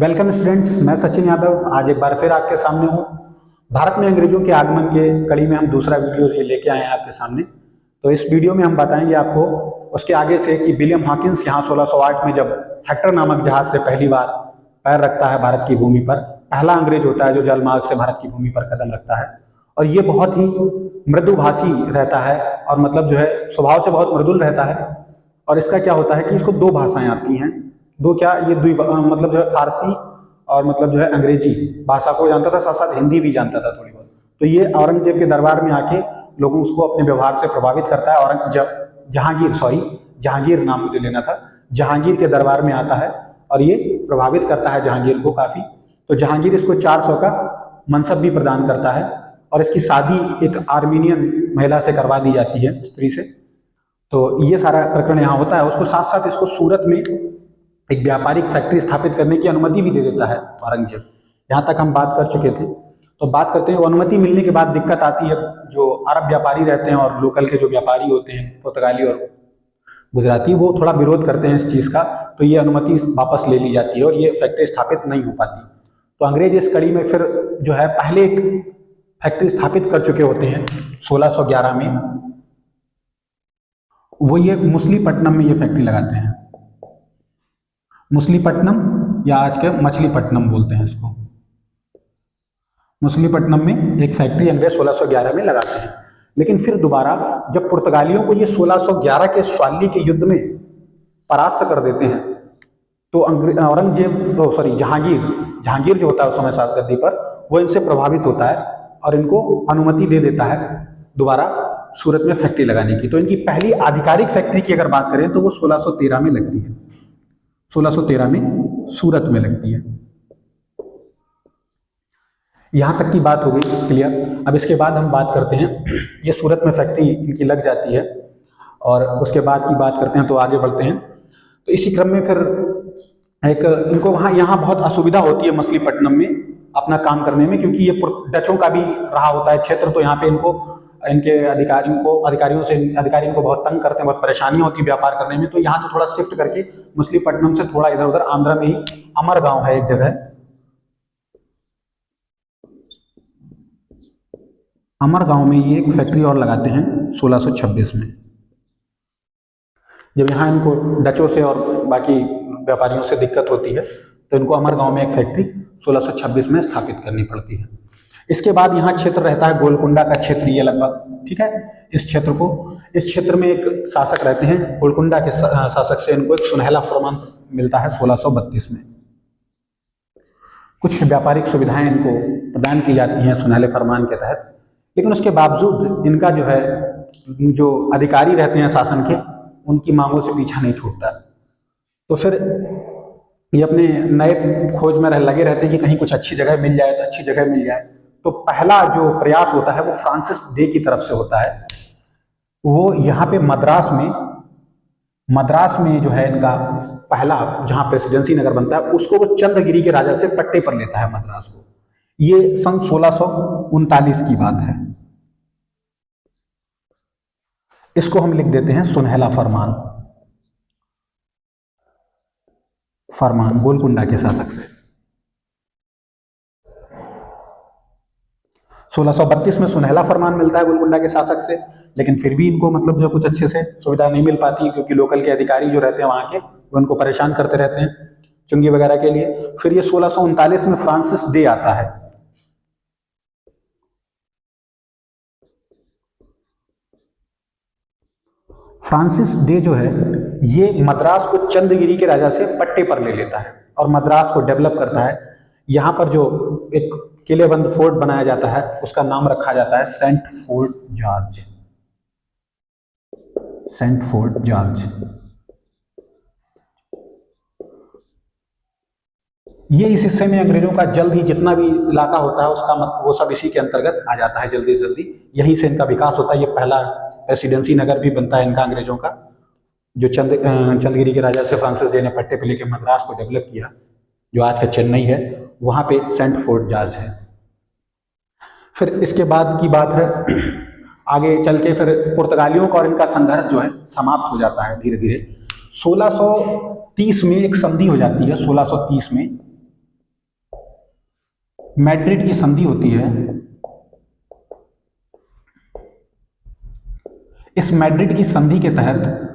Welcome students, मैं सचिन यादव आज एक बार फिर आपके सामने हूँ। भारत में अंग्रेजों के आगमन के कड़ी में हम दूसरा वीडियो ये लेके आए हैं आपके सामने। तो इस वीडियो में हम बताएंगे आपको उसके आगे से कि विलियम हॉकिंस यहाँ 1608 में जब हेक्टर नामक जहाज से पहली बार पैर रखता है भारत की भूमि पर, पहला अंग्रेज होता है जो जलमार्ग से भारत की भूमि पर कदम रखता है। और ये बहुत ही मृदुभाषी रहता है और मतलब जो है स्वभाव से बहुत मृदुल रहता है। और इसका क्या होता है कि इसको दो भाषाएं आती हैं, दो क्या ये मतलब जो है फारसी और मतलब जो है अंग्रेजी भाषा को जानता था, साथ साथ हिंदी भी जानता था थोड़ी बहुत। तो ये औरंगजेब के दरबार में आके लोगों उसको अपने व्यवहार से प्रभावित करता है। जहांगीर नाम मुझे लेना था, जहांगीर के दरबार में आता है और ये प्रभावित करता है जहांगीर को काफी। तो जहांगीर इसको 400 का मनसब भी प्रदान करता है और इसकी शादी एक आर्मीनियन महिला से करवा दी जाती है, स्त्री से। तो ये सारा प्रकरण यहाँ होता है। उसको साथ साथ इसको सूरत में एक व्यापारिक फैक्ट्री स्थापित करने की अनुमति भी दे देता है औरंगजेब। यहाँ तक हम बात कर चुके थे। तो बात करते हैं अनुमति मिलने के बाद दिक्कत आती है। जो अरब व्यापारी रहते हैं और लोकल के जो व्यापारी होते हैं पुर्तगाली और गुजराती, वो थोड़ा विरोध करते हैं इस चीज़ का। तो ये अनुमति वापस ले ली जाती है और ये फैक्ट्री स्थापित नहीं हो पाती। तो अंग्रेज इस कड़ी में फिर जो है पहले एक फैक्ट्री स्थापित कर चुके होते हैं 1611 में। वो ये मछलीपट्टनम में ये फैक्ट्री लगाते हैं। मछलीपट्टनम या आज के मछलीपट्टनम बोलते हैं इसको। मछलीपट्टनम में एक फैक्ट्री अंग्रेज 1611 में लगाते हैं। लेकिन फिर दोबारा जब पुर्तगालियों को ये 1611 के स्वाली के युद्ध में परास्त कर देते हैं, तो जहांगीर जो होता है उस समय शासगद्दी पर, वो इनसे प्रभावित होता है और इनको अनुमति दे देता है दोबारा सूरत में फैक्ट्री लगाने की। तो इनकी पहली आधिकारिक फैक्ट्री की अगर बात करें तो वो 1613 में लगती है। 1613 में सूरत में लगती है। यहां तक की बात हो गई क्लियर। अब इसके बाद हम बात करते हैं, ये सूरत में फैक्ट्री इनकी लग जाती है और उसके बाद की बात करते हैं तो आगे बढ़ते हैं। तो इसी क्रम में फिर एक इनको यहाँ बहुत असुविधा होती है मछलीपट्टनम में अपना काम करने में, क्योंकि ये डचों का भी रहा होता है क्षेत्र। तो यहाँ पे इनके अधिकारी इनको बहुत तंग करते हैं, बहुत परेशानियां होती है व्यापार करने में। तो यहाँ से थोड़ा शिफ्ट करके मछलीपट्टनम से थोड़ा इधर उधर आंध्र में ही अमरगांव है एक जगह, अमरगांव में ये एक फैक्ट्री और लगाते हैं 1626 में। जब यहाँ इनको डचों से और बाकी व्यापारियों से दिक्कत होती है तो इनको अमरगांव में एक फैक्ट्री 1626 में स्थापित करनी पड़ती है। इसके बाद यहाँ क्षेत्र रहता है गोलकुंडा का क्षेत्र, ये लगभग ठीक है। इस क्षेत्र में एक शासक रहते हैं। गोलकुंडा के शासक से इनको एक सुनहला फरमान मिलता है 1632 में। कुछ व्यापारिक सुविधाएं इनको प्रदान की जाती हैं सुनहले फरमान के तहत। लेकिन उसके बावजूद इनका जो अधिकारी रहते हैं शासन के, उनकी मांगों से पीछा नहीं छूटता। तो फिर ये अपने नए खोज में लगे रहते हैं कि कहीं कुछ अच्छी जगह मिल जाए तो अच्छी जगह मिल जाए। तो पहला जो प्रयास होता है वो फ्रांसिस डे की तरफ से होता है। वो यहाँ पे मद्रास में जो है इनका पहला जहाँ प्रेसिडेंसी नगर बनता है, उसको वो चंद्रगिरी के राजा से पट्टे पर लेता है मद्रास को। ये सन 1639 की बात है। इसको हम लिख देते हैं सुनहला फरमान गोलकुंडा के शासक से। 1632 में सुनहला फरमान मिलता है गोलकुंडा के शासक से। लेकिन फिर भी इनको मतलब जो कुछ अच्छे से सुविधा नहीं मिल पाती, क्योंकि लोकल के अधिकारी जो रहते हैं वहां के, वो उनको परेशान करते रहते हैं चुंगी वगैरह के लिए। फिर ये 1639 में फ्रांसिस डे आता है। फ्रांसिस डे जो है ये मद्रास को चंद्रगिरी के राजा से पट्टे पर ले लेता है और मद्रास को डेवलप करता है। यहाँ पर जो एक किलेबंद फोर्ट बनाया जाता है उसका नाम रखा जाता है सेंट फोर्ट जॉर्ज। ये इस हिस्से में अंग्रेजों का जल्द ही जितना भी इलाका होता है उसका वो सब इसी के अंतर्गत आ जाता है जल्दी जल्दी। यहीं से इनका विकास होता है। ये पहला प्रेसिडेंसी नगर भी बनता है इनका अंग्रेजों का, जो चंद्रगिरी के राजा से फ्रांसिस डे ने पट्टे पे लेके मद्रास को डेवलप किया, जो आज का चेन्नई है, वहां पे सेंट फोर्ट जॉर्ज है। फिर इसके बाद की बात है, आगे चल के फिर पुर्तगालियों का और इनका संघर्ष जो है समाप्त हो जाता है धीरे धीरे। 1630 में एक संधि हो जाती है। 1630 में मैड्रिड की संधि होती है, इस मैड्रिड की संधि के तहत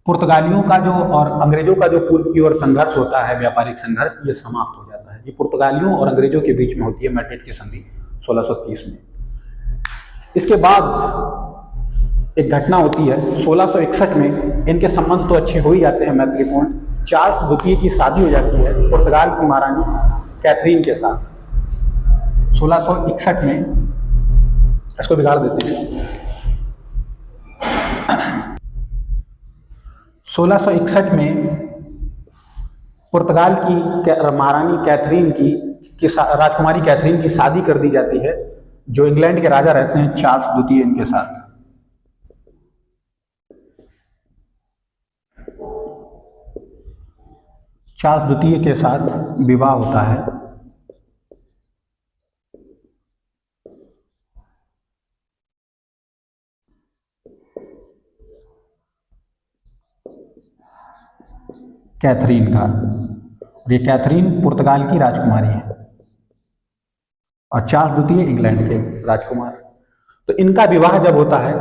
पुर्तगालियों का जो और अंग्रेजों का जो पूर्व की ओर संघर्ष होता है, व्यापारिक संघर्ष, ये समाप्त हो जाता है। ये पुर्तगालियों और अंग्रेजों के बीच में होती है मैड्रिड की संधि 1630 में। इसके बाद एक घटना होती है 1661 में, इनके संबंध तो अच्छे हो ही जाते हैं मैत्रीपूर्ण। चार्ल्स द्वितीय की शादी हो जाती है पुर्तगाल की महारानी कैथरीन के साथ 1661 में। इसको बिगाड़ देते हैं। 1661 में पुर्तगाल की महारानी कैथरीन की राजकुमारी कैथरीन की शादी कर दी जाती है, जो इंग्लैंड के राजा रहते हैं चार्ल्स द्वितीय इनके साथ। चार्ल्स द्वितीय के साथ विवाह होता है। कैथरीन का, ये कैथरीन पुर्तगाल की राजकुमारी है और चार्ल्स द्वितीय इंग्लैंड के राजकुमार। तो इनका विवाह जब होता है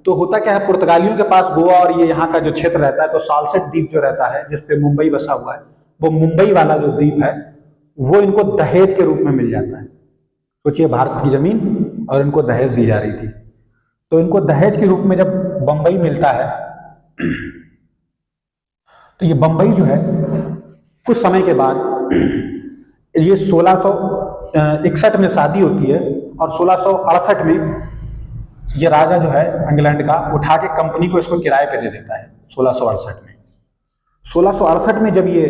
तो होता क्या है, पुर्तगालियों के पास गोवा और ये यहाँ का जो क्षेत्र रहता है, तो साल्सेट द्वीप जो रहता है जिसपे मुंबई बसा हुआ है, वो मुंबई वाला जो द्वीप है वो इनको दहेज के रूप में मिल जाता है। सोचिए, भारत की जमीन और इनको दहेज दी जा रही थी। तो इनको दहेज के रूप में जब बंबई मिलता है, तो ये बंबई जो है कुछ समय के बाद, ये 1661 में शादी होती है और 1668 में ये राजा जो है इंग्लैंड का उठा के कंपनी को इसको किराए पे दे देता है। 1668 में जब ये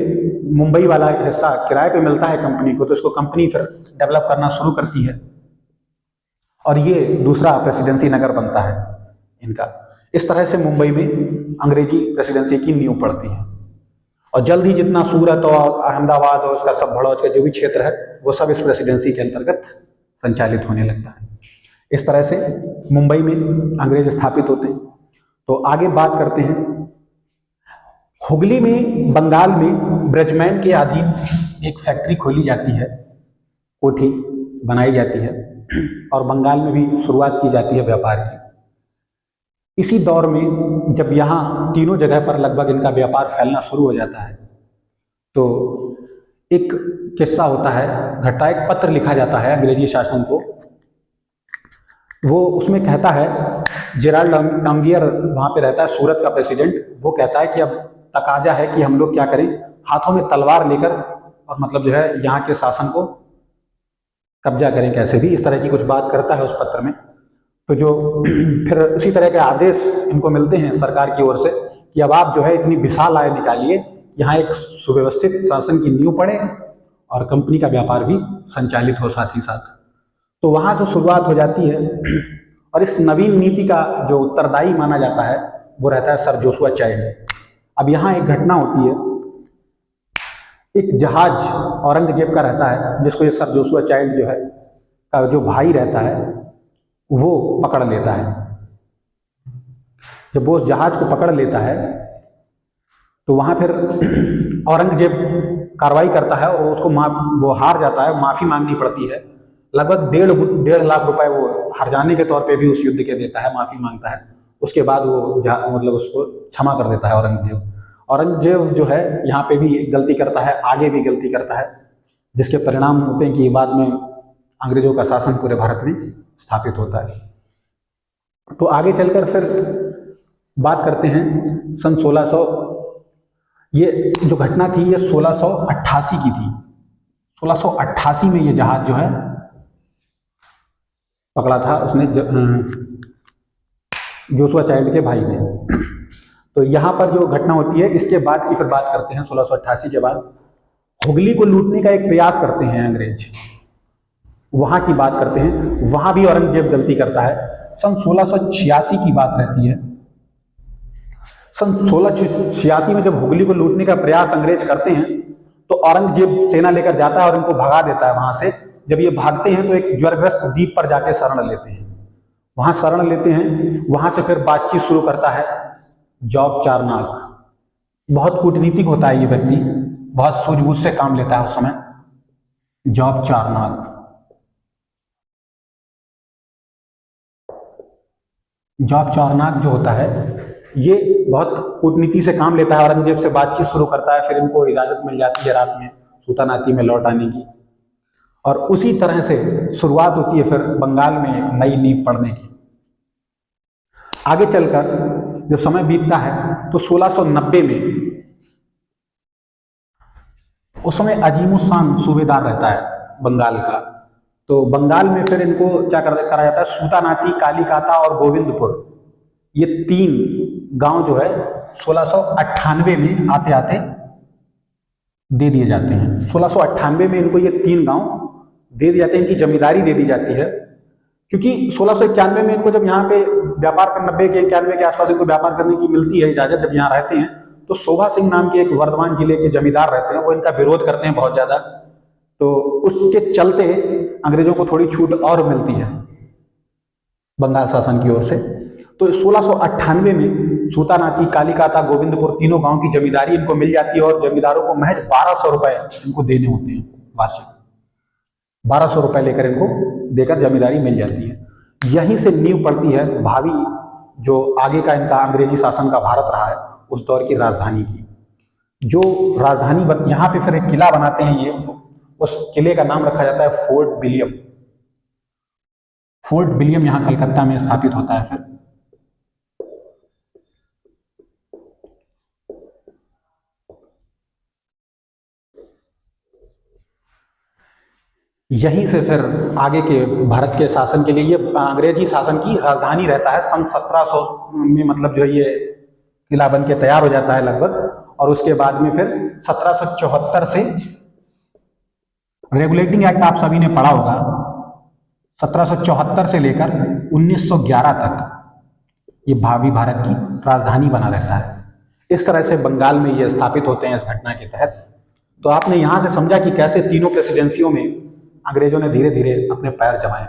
मुंबई वाला हिस्सा किराए पे मिलता है कंपनी को, तो इसको कंपनी फिर डेवलप करना शुरू करती है और ये दूसरा प्रेसिडेंसी नगर बनता है इनका। इस तरह से मुंबई में अंग्रेजी प्रेसिडेंसी की नींव पड़ती है और जल्द ही जितना सूरत और अहमदाबाद और उसका सब भड़ौच का जो भी क्षेत्र है वो सब इस प्रेसिडेंसी के अंतर्गत संचालित होने लगता है। इस तरह से मुंबई में अंग्रेज स्थापित होते हैं। तो आगे बात करते हैं, हुगली में, बंगाल में ब्रजमैन के अधीन एक फैक्ट्री खोली जाती है, कोठी बनाई जाती है और बंगाल में भी शुरुआत की जाती है व्यापार की। इसी दौर में जब यहाँ तीनों जगह पर लगभग इनका व्यापार फैलना शुरू हो जाता है, तो एक किस्सा होता है, घटना, एक पत्र लिखा जाता है अंग्रेजी शासन को। वो उसमें कहता है, जेराल्ड अंगियर वहाँ पे रहता है, सूरत का प्रेसिडेंट, वो कहता है कि अब तकाजा है कि हम लोग क्या करें, हाथों में तलवार लेकर और मतलब जो है यहाँ के शासन को कब्जा करें कैसे भी, इस तरह की कुछ बात करता है उस पत्र में। तो जो फिर उसी तरह के आदेश इनको मिलते हैं सरकार की ओर से कि अब आप जो है इतनी विशाल आय निकालिए, यहाँ एक सुव्यवस्थित शासन की नींव पड़े और कंपनी का व्यापार भी संचालित हो साथ ही साथ। तो वहाँ से शुरुआत हो जाती है और इस नवीन नीति का जो उत्तरदायी माना जाता है वो रहता है सर जोशुआ चाइल्ड। अब यहाँ एक घटना होती है, एक जहाज औरंगजेब का रहता है जिसको ये सर जोशुआ चाइल्ड जो है का जो भाई रहता है वो पकड़ लेता है। जब वो उस जहाज को पकड़ लेता है तो वहाँ फिर औरंगजेब कार्रवाई करता है और उसको वो हार जाता है, माफ़ी मांगनी पड़ती है। लगभग 1.5 लाख रुपए वो हार जाने के तौर पे भी उस युद्ध के देता है, माफ़ी मांगता है। उसके बाद वो मतलब उसको क्षमा कर देता है औरंगजेब। औरंगजेब जो है यहाँ पे भी गलती करता है, आगे भी गलती करता है, जिसके परिणाम होते हैं कि बाद में अंग्रेजों का शासन पूरे भारत में स्थापित होता है। तो आगे चलकर फिर बात करते हैं सन 1600, ये जो घटना थी ये 1688 की थी। 1688 में ये जहाज जो है पकड़ा था उसने जोशुआ चाइल्ड के भाई ने। तो यहाँ पर जो घटना होती है इसके बाद की फिर बात करते हैं। 1688 के बाद हुगली को लूटने का एक प्रयास करते हैं अंग्रेज, वहाँ की बात करते हैं। वहाँ भी औरंगजेब गलती करता है। सन 1686 की बात रहती है। सन 1686 में जब हुगली को लूटने का प्रयास अंग्रेज करते हैं तो औरंगजेब सेना लेकर जाता है और इनको भगा देता है वहाँ से। जब ये भागते हैं तो एक ज्वारग्रस्त द्वीप पर जाके शरण लेते हैं। वहाँ शरण लेते हैं, वहाँ से फिर बातचीत शुरू करता है जॉब चारनाक। बहुत कूटनीतिक होता है ये व्यक्ति, बहुत सूझबूझ से काम लेता है उस समय। जॉब चारनाक, जॉब चारनाक जो होता है ये बहुत कूटनीति से काम लेता है, औरंगजेब से बातचीत शुरू करता है, फिर इनको इजाजत मिल जाती है रात में सुल्तानाती में लौट आने की, और उसी तरह से शुरुआत होती है फिर बंगाल में एक नई नींव पड़ने की। आगे चलकर जब समय बीतता है तो 1690 में, उस समय अजीमुशान सूबेदार रहता है बंगाल का, तो बंगाल में फिर इनको क्या करा जाता है, सूतानाती, कालीकाता और गोविंदपुर, ये 3 गांव जो है 1698 में आते आते दे दिए जाते हैं। 1698 में इनको ये 3 गांव दे दिए जाते हैं, इनकी जमींदारी दे दी जाती है, क्योंकि 1691 में इनको जब यहाँ पे व्यापार कर 90 के 91 के आसपास इनको व्यापार करने की मिलती है इजाजत, जब यहाँ रहते हैं, तो शोभा सिंह नाम के एक वर्धमान जिले के जमींदार रहते हैं, वो इनका विरोध करते हैं बहुत ज्यादा, तो उसके चलते अंग्रेजों को थोड़ी छूट और मिलती है बंगाल शासन की ओर से। तो 1698 में सूतानाती, कालीकाता, गोविंदपुर तीनों गांव की जमींदारी इनको मिल जाती है, और जमींदारों को महज 1200 रुपए इनको देने होते हैं वार्षिक। 1200 रुपए लेकर इनको देकर जमींदारी मिल जाती है। यहीं से नींव पड़ती है भावी जो आगे का इनका अंग्रेजी शासन का भारत रहा है उस दौर की राजधानी की। जो राजधानी यहाँ पे फिर एक किला बनाते हैं ये, उस किले का नाम रखा जाता है फोर्ट विलियम। फोर्ट विलियम यहाँ कलकत्ता में स्थापित होता है। फिर यहीं से फिर आगे के भारत के शासन के लिए ये अंग्रेजी शासन की राजधानी रहता है। सन 1700 में मतलब जो ये किला बन के तैयार हो जाता है लगभग, और उसके बाद में फिर 1774 से रेगुलेटिंग एक्ट आप सभी ने पढ़ा होगा, 1774 से लेकर 1911 तक ये भावी भारत की राजधानी बना रहता है। इस तरह से बंगाल में ये स्थापित होते हैं इस घटना के तहत। तो आपने यहां से समझा कि कैसे तीनों प्रेसिडेंसियों में अंग्रेजों ने धीरे धीरे अपने पैर जमाए।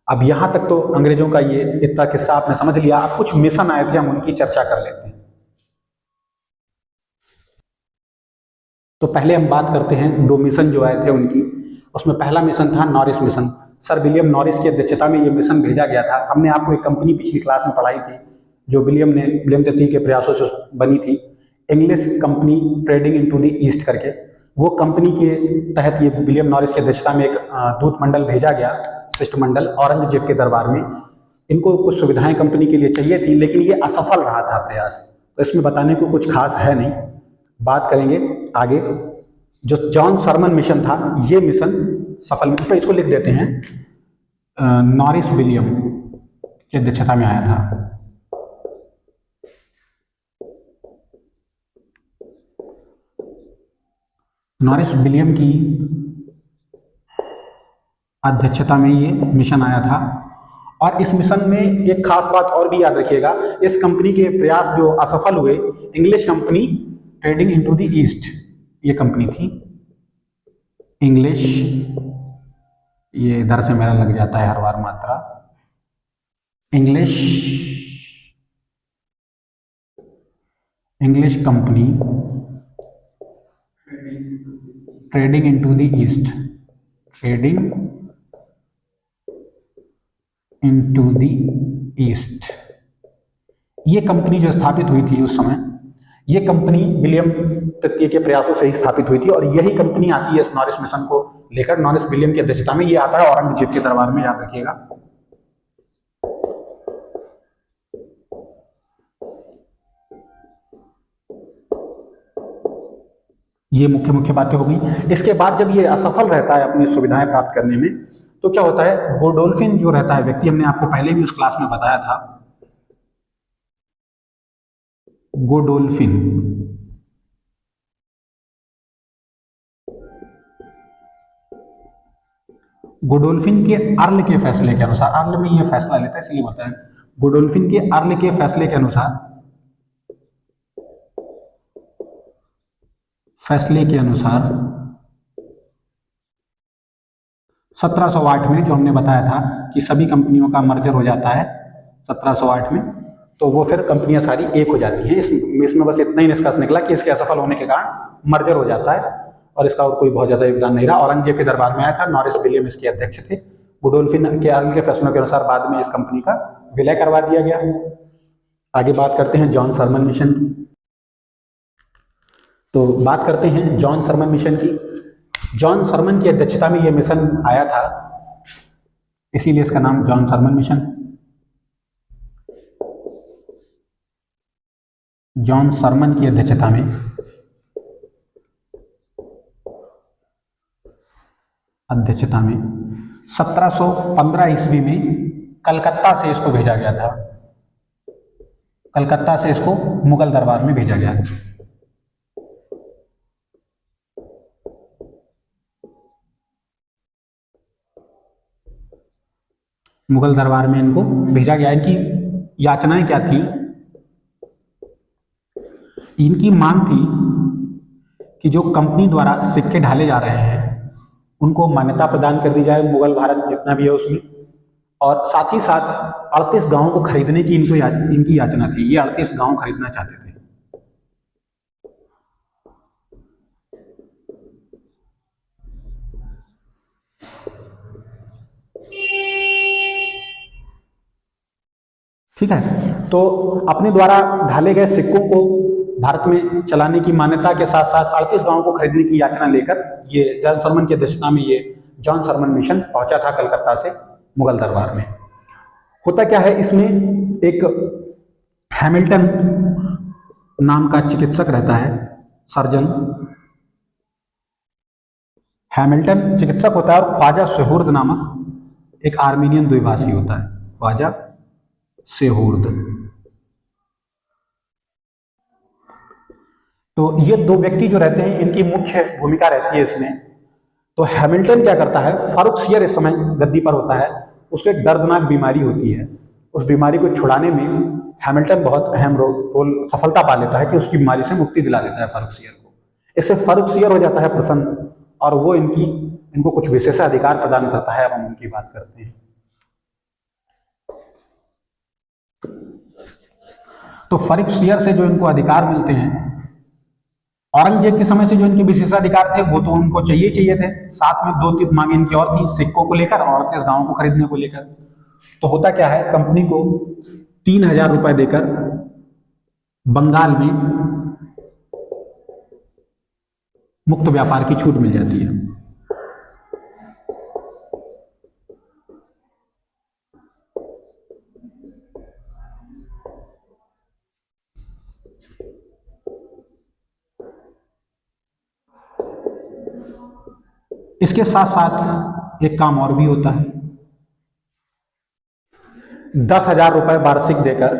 अब यहां तक तो अंग्रेजों का ये इतना किस्सा आपने समझ लिया। अब कुछ मिशन आए थे, हम उनकी चर्चा कर लेते हैं। तो पहले हम बात करते हैं 2 मिशन जो आए थे उनकी। उसमें पहला मिशन था Norris mission. Sir William Norris की अध्यक्षता में ये मिशन भेजा गया था। हमने आपको एक कंपनी पिछली क्लास में पढ़ाई थी जो विलियम तृतीय के प्रयासों से बनी थी, English company trading into the east करके। वो कंपनी के तहत ये विलियम नॉरिस की अध्यक्षता में एक दूत मंडल भेजा गया, शिष्टमंडल, औरंगजेब के दरबार में। इनको कुछ सुविधाएं कंपनी के लिए चाहिए थी, लेकिन ये असफल रहा था प्रयास। तो इसमें बताने को कुछ खास है नहीं, बात करेंगे आगे। जो जॉन सरमन मिशन था, ये मिशन सफल, तो इसको लिख देते हैं, नॉरिस विलियम की अध्यक्षता में आया था। नॉरिस विलियम की अध्यक्षता में ये मिशन आया था। और इस मिशन में एक खास बात और भी याद रखिएगा, इस कंपनी के प्रयास जो असफल हुए, English company trading into the east ये कंपनी थी, इंग्लिश, ये इधर से मेरा लग जाता है हर बार मात्रा, English company trading into the east, trading into the east, ये कंपनी जो स्थापित हुई थी उस समय, ये कंपनी विलियम तृतीय के प्रयासों से ही स्थापित हुई थी। और यही कंपनी आती है इस नॉरिस मिशन को लेकर, नॉरिस विलियम की अध्यक्षता में ये आता है औरंगजेब के दरबार में, याद रखिएगा। ये मुख्य मुख्य बातें हो गई। इसके बाद जब ये असफल रहता है अपनी सुविधाएं प्राप्त करने में, तो क्या होता है, गोडोल्फिन जो रहता है व्यक्ति, हमने आपको पहले भी उस क्लास में बताया था, गोडोल्फिन, गोडोल्फिन के अर्ल के फैसले के अनुसार, अर्ल में ये फैसला लेता है इसलिए बोलता है, गोडोल्फिन के अर्ल के फैसले के अनुसार, 1708 में जो हमने बताया था कि सभी कंपनियों का मर्जर हो जाता है 1708 में, तो वो फिर कंपनियां सारी एक हो जाती हैं। इसमें बस इतना ही निष्कर्ष निकला कि इसके असफल होने के कारण मर्जर हो जाता है और इसका और कोई बहुत ज़्यादा योगदान नहीं रहा। औरंगजेब के दरबार में आया था, नॉरिस विलियम इसके अध्यक्ष थे। गुडोल्फिन के अर्ल के फैसलों के अनुसार बाद में इस कंपनी का विलय करवा दिया गया। आगे बात करते हैं जॉन सरमन मिशन की। तो बात करते हैं जॉन सरमन मिशन की। जॉन सरमन की अध्यक्षता में यह मिशन आया था, इसीलिए इसका नाम John sermon mission. John sermon की अध्यक्षता में 1715 ईस्वी में कलकत्ता से इसको भेजा गया था। कलकत्ता से इसको मुगल दरबार में भेजा गया। मुगल दरबार में इनको भेजा गया। इनकी याचनाएं क्या थी? इनकी मांग थी कि जो कंपनी द्वारा सिक्के ढाले जा रहे हैं उनको मान्यता प्रदान कर दी जाए, मुगल भारत जितना भी है उसमें, और साथ ही साथ 38 गांवों को खरीदने की इनकी याचना थी। ये 38 गांव खरीदना चाहते थे। ठीक है, तो अपने द्वारा ढाले गए सिक्कों को भारत में चलाने की मान्यता के साथ साथ 38 गांवों को खरीदने की याचना लेकर ये जॉन सरमन की अध्यक्षता में ये जॉन सरमन मिशन पहुंचा था कलकत्ता से मुगल दरबार में। होता क्या है, इसमें एक हैमिल्टन नाम का चिकित्सक रहता है, सर्जन। हैमिल्टन चिकित्सक होता है और ख्वाजा सुहुर्द नामक एक आर्मीनियन द्विभाषी होता है, ख्वाजा सुहुर्द। तो ये दो व्यक्ति जो रहते हैं इनकी मुख्य भूमिका रहती है इसमें। तो हैमिल्टन क्या करता है, फारुखसियर इस समय गद्दी पर होता है, उसको एक दर्दनाक बीमारी होती है। उस बीमारी को छुड़ाने में हैमिल्टन बहुत अहम रोल सफलता पा लेता है कि उसकी बीमारी से मुक्ति दिला देता है फारुखसियर को। इससे फारुखसियर हो जाता है प्रसन्न और वो इनको कुछ विशेषाधिकार प्रदान करता है। अब हम उनकी बात करते हैं। तो फारुखसियर से जो इनको अधिकार मिलते हैं, औरंगजेब के समय से जो इनके विशेषाधिकार थे वो तो उनको चाहिए थे, साथ में 2-3 मांगे इनकी और थी, सिक्कों को लेकर और 38 गांवों को खरीदने को लेकर। तो होता क्या है, कंपनी को 3000 रुपए देकर बंगाल में मुक्त व्यापार की छूट मिल जाती है। इसके साथ साथ एक काम और भी होता है, 10,000 रुपए वार्षिक देकर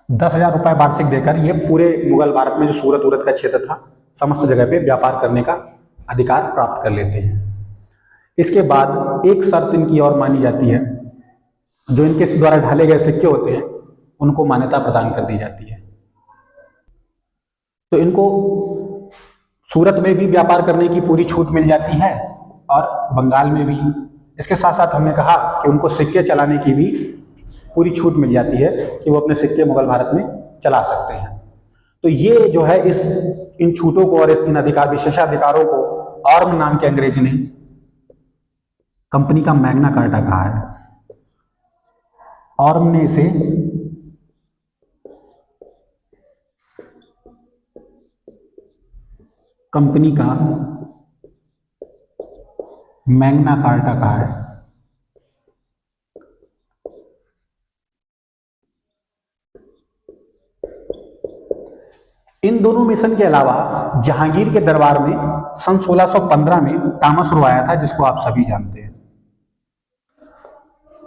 10,000 रुपए वार्षिक देकर ये पूरे मुगल भारत में जो सूरत उरत का क्षेत्र था समस्त जगह पे व्यापार करने का अधिकार प्राप्त कर लेते हैं। इसके बाद एक शर्त इनकी और मानी जाती है, जो इनके द्वारा ढाले गए सिक्के होते हैं उनको मान्यता प्रदान कर दी जाती है। तो इनको सूरत में भी व्यापार करने की पूरी छूट मिल जाती है और बंगाल में भी। इसके साथ साथ हमने कहा कि उनको सिक्के चलाने की भी पूरी छूट मिल जाती है कि वो अपने सिक्के मुगल भारत में चला सकते हैं। तो ये जो है इन छूटों को और इन विशेषाधिकारों को ऑर्म नाम के अंग्रेज ने कंपनी का मैग्ना कार्टा कहा है। ऑर्म ने इसे कंपनी का मैग्ना कार्टा कहा है। इन दोनों मिशन के अलावा जहांगीर के दरबार में सन 1615 में टॉमस रो आया था, जिसको आप सभी जानते हैं।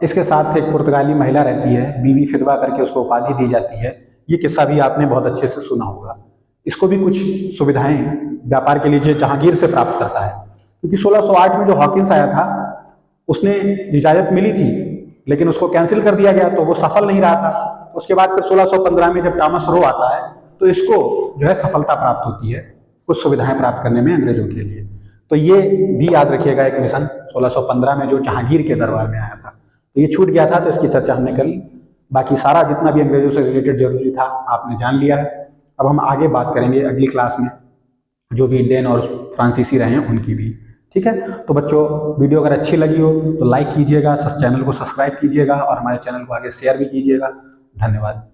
इसके साथ एक पुर्तगाली महिला रहती है, बीवी फिदवा करके उसको उपाधि दी जाती है। ये किस्सा भी आपने बहुत अच्छे से सुना होगा। इसको भी कुछ सुविधाएं व्यापार के लिए जहांगीर से प्राप्त करता है, क्योंकि 1608 में जो हॉकिंस आया था उसने इजाजत मिली थी लेकिन उसको कैंसिल कर दिया गया, तो वो सफल नहीं रहा था। उसके बाद फिर 1615 में जब टॉमस रो आता है तो इसको जो है सफलता प्राप्त होती है कुछ सुविधाएं प्राप्त करने में अंग्रेजों के लिए। तो ये भी याद रखिएगा, एक मिशन 1615 में जो जहांगीर के दरबार में आया था, तो ये छूट गया था, तो इसकी चर्चा हमने कर ली। बाकी सारा जितना भी अंग्रेजों से रिलेटेड जरूरी था आपने जान लिया है। अब हम आगे बात करेंगे अगली क्लास में, जो भी इंडियन और फ्रांसीसी रहे हैं उनकी भी। ठीक है, तो बच्चों वीडियो अगर अच्छी लगी हो तो लाइक कीजिएगा, चैनल को सब्सक्राइब कीजिएगा और हमारे चैनल को आगे शेयर भी कीजिएगा। धन्यवाद।